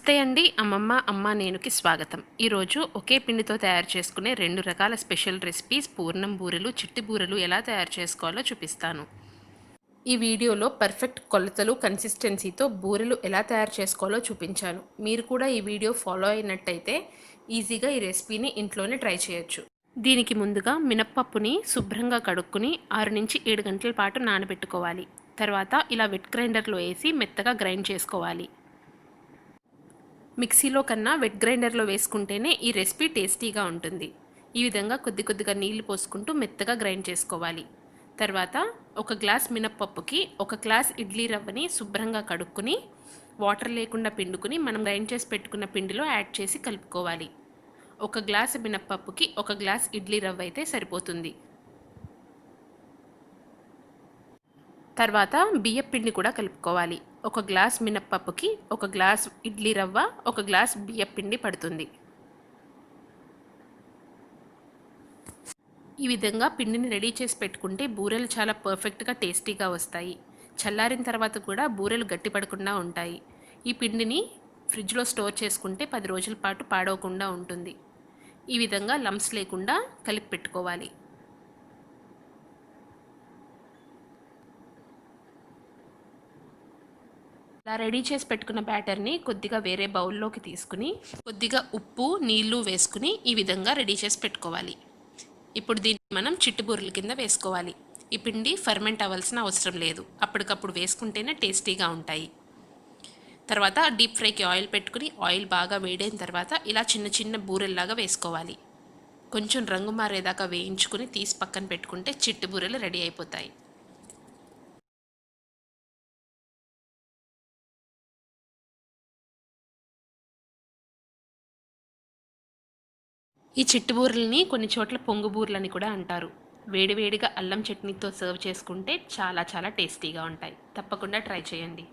నమస్తే అండి. అమ్మ నేనుకి స్వాగతం. ఈరోజు ఒకే పిండితో తయారు చేసుకునే 2 రకాల స్పెషల్ రెసిపీస్ పూర్ణం బూరెలు, చిట్టి బూరెలు ఎలా తయారు చేసుకోవాలో చూపిస్తాను. ఈ వీడియోలో పర్ఫెక్ట్ కొలతలు, కన్సిస్టెన్సీతో బూరెలు ఎలా తయారు చేసుకోవాలో చూపించాను. మీరు కూడా ఈ వీడియో ఫాలో అయినట్టయితే ఈజీగా ఈ రెసిపీని ఇంట్లోనే ట్రై చేయొచ్చు. దీనికి ముందుగా మినప్పప్పుని శుభ్రంగా కడుక్కుని 6 నుంచి 7 గంటల పాటు నానబెట్టుకోవాలి. తర్వాత ఇలా వెట్ గ్రైండర్లో వేసి మెత్తగా గ్రైండ్ చేసుకోవాలి. మిక్సీలో కన్నా వెట్ గ్రైండర్లో వేసుకుంటేనే ఈ రెసిపీ టేస్టీగా ఉంటుంది. ఈ విధంగా కొద్దిగా నీళ్లు పోసుకుంటూ మెత్తగా గ్రైండ్ చేసుకోవాలి. తర్వాత ఒక గ్లాస్ మినప్పప్పుకి 1 గ్లాస్ ఇడ్లీ రవ్వని శుభ్రంగా కడుక్కుని వాటర్ లేకుండా పిండుకుని మనం గ్రైండ్ చేసి పెట్టుకున్న పిండిలో యాడ్ చేసి కలుపుకోవాలి. 1 గ్లాస్ మినప్పప్పుకి 1 గ్లాస్ ఇడ్లీ రవ్వ అయితే సరిపోతుంది. తర్వాత బియ్యం పిండి కూడా కలుపుకోవాలి. 1 గ్లాస్ మినప్పప్పుకి 1 గ్లాస్ ఇడ్లీ రవ్వ, 1 గ్లాస్ బియ్యం పిండి పడుతుంది. ఈ విధంగా పిండిని రెడీ చేసి పెట్టుకుంటే బూరెలు చాలా పర్ఫెక్ట్గా టేస్టీగా వస్తాయి. చల్లారిన తర్వాత కూడా బూరెలు గట్టిపడకుండా ఉంటాయి. ఈ పిండిని ఫ్రిడ్జ్లో స్టోర్ చేసుకుంటే 10 రోజుల పాటు పాడవకుండా ఉంటుంది. ఈ విధంగా లంప్స్ లేకుండా కలిపి పెట్టుకోవాలి. ఇలా రెడీ చేసి పెట్టుకున్న బ్యాటర్ని కొద్దిగా వేరే బౌల్లోకి తీసుకుని కొద్దిగా ఉప్పు, నీళ్లు వేసుకుని ఈ విధంగా రెడీ చేసి పెట్టుకోవాలి. ఇప్పుడు దీన్ని మనం చిట్టుబూరెల కింద వేసుకోవాలి. ఈ పిండి ఫర్మెంట్ అవ్వాల్సిన అవసరం లేదు. అప్పటికప్పుడు వేసుకుంటేనే టేస్టీగా ఉంటాయి. తర్వాత డీప్ ఫ్రైకి ఆయిల్ పెట్టుకుని ఆయిల్ బాగా వేడైన తర్వాత ఇలా చిన్న చిన్న బూరెల్లాగా వేసుకోవాలి. కొంచెం రంగు మారేదాకా వేయించుకుని తీసి పక్కన పెట్టుకుంటే చిట్టు బూరెలు రెడీ అయిపోతాయి. ఈ చిట్టు బూరెల్ని కొన్ని చోట్ల పొంగు బూరెలని కూడా అంటారు. వేడివేడిగా అల్లం చట్నీతో సర్వ్ చేసుకుంటే చాలా టేస్టీగా ఉంటాయి. తప్పకుండా ట్రై చేయండి.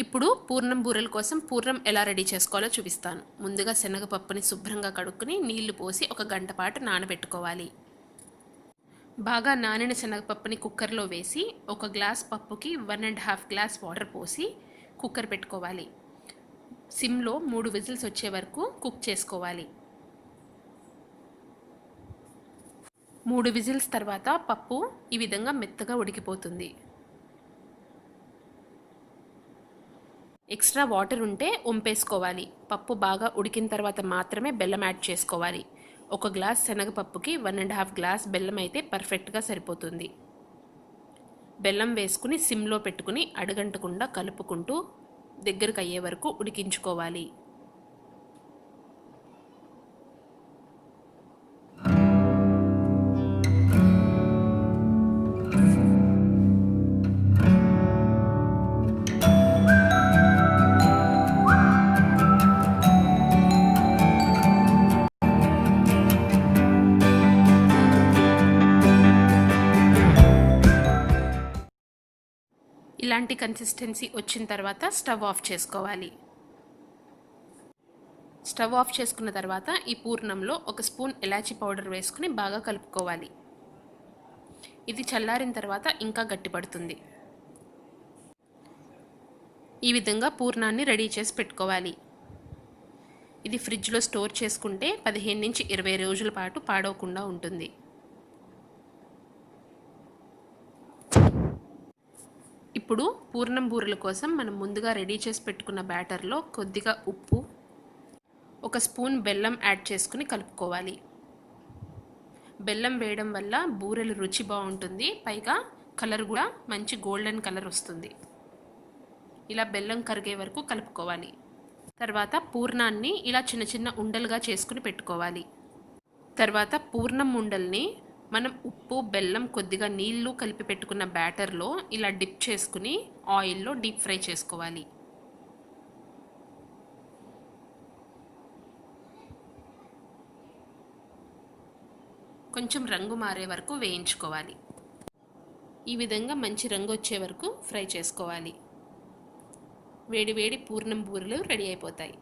ఇప్పుడు పూర్ణం బూరెల కోసం పూర్ణం ఎలా రెడీ చేసుకోవాలో చూపిస్తాను. ముందుగా శనగపప్పుని శుభ్రంగా కడుక్కుని నీళ్లు పోసి 1 గంట పాటు నానబెట్టుకోవాలి. బాగా నానిన శనగపప్పుని కుక్కర్లో వేసి 1 గ్లాస్ పప్పుకి 1.5 గ్లాస్ వాటర్ పోసి కుక్కర్ పెట్టుకోవాలి. సిమ్లో 3 విజిల్స్ వచ్చే వరకు కుక్ చేసుకోవాలి. 3 విజిల్స్ తర్వాత పప్పు ఈ విధంగా మెత్తగా ఉడికిపోతుంది. ఎక్స్ట్రా వాటర్ ఉంటే వంపేసుకోవాలి. పప్పు బాగా ఉడికిన తర్వాత మాత్రమే బెల్లం యాడ్ చేసుకోవాలి. 1 గ్లాస్ శనగపప్పుకి 1.5 గ్లాస్ బెల్లం అయితే పర్ఫెక్ట్గా సరిపోతుంది. బెల్లం వేసుకుని సిమ్లో పెట్టుకుని అడుగంటకుండా కలుపుకుంటూ దగ్గరకు అయ్యే వరకు ఉడికించుకోవాలి. ఇలాంటి కన్సిస్టెన్సీ వచ్చిన తర్వాత స్టవ్ ఆఫ్ చేసుకోవాలి. స్టవ్ ఆఫ్ చేసుకున్న తర్వాత ఈ పూర్ణంలో 1 స్పూన్ ఇలాచీ పౌడర్ వేసుకుని బాగా కలుపుకోవాలి. ఇది చల్లారిన తర్వాత ఇంకా గట్టిపడుతుంది. ఈ విధంగా పూర్ణాన్ని రెడీ చేసి పెట్టుకోవాలి. ఇది ఫ్రిడ్జ్లో స్టోర్ చేసుకుంటే 15 నుంచి 20 రోజుల పాటు పాడవకుండా ఉంటుంది. ఇప్పుడు పూర్ణం బూరెల కోసం మనం ముందుగా రెడీ చేసి పెట్టుకున్న బ్యాటర్లో కొద్దిగా ఉప్పు, 1 స్పూన్ బెల్లం యాడ్ చేసుకుని కలుపుకోవాలి. బెల్లం వేయడం వల్ల బూరెలు రుచి బాగుంటుంది. పైగా కలర్ కూడా మంచి గోల్డెన్ కలర్ వస్తుంది. ఇలా బెల్లం కరిగే వరకు కలుపుకోవాలి. తర్వాత పూర్ణాన్ని ఇలా చిన్న ఉండలుగా చేసుకుని పెట్టుకోవాలి. తర్వాత పూర్ణం ఉండల్ని మనం ఉప్పు, బెల్లం, కొద్దిగా నీళ్లు కలిపి పెట్టుకున్న బ్యాటర్లో ఇలా డిప్ చేసుకుని ఆయిల్లో డీప్ ఫ్రై చేసుకోవాలి. కొంచెం రంగు మారే వరకు వేయించుకోవాలి. ఈ విధంగా మంచి రంగు వచ్చే వరకు ఫ్రై చేసుకోవాలి. వేడి పూర్ణం బూరెలు రెడీ అయిపోతాయి.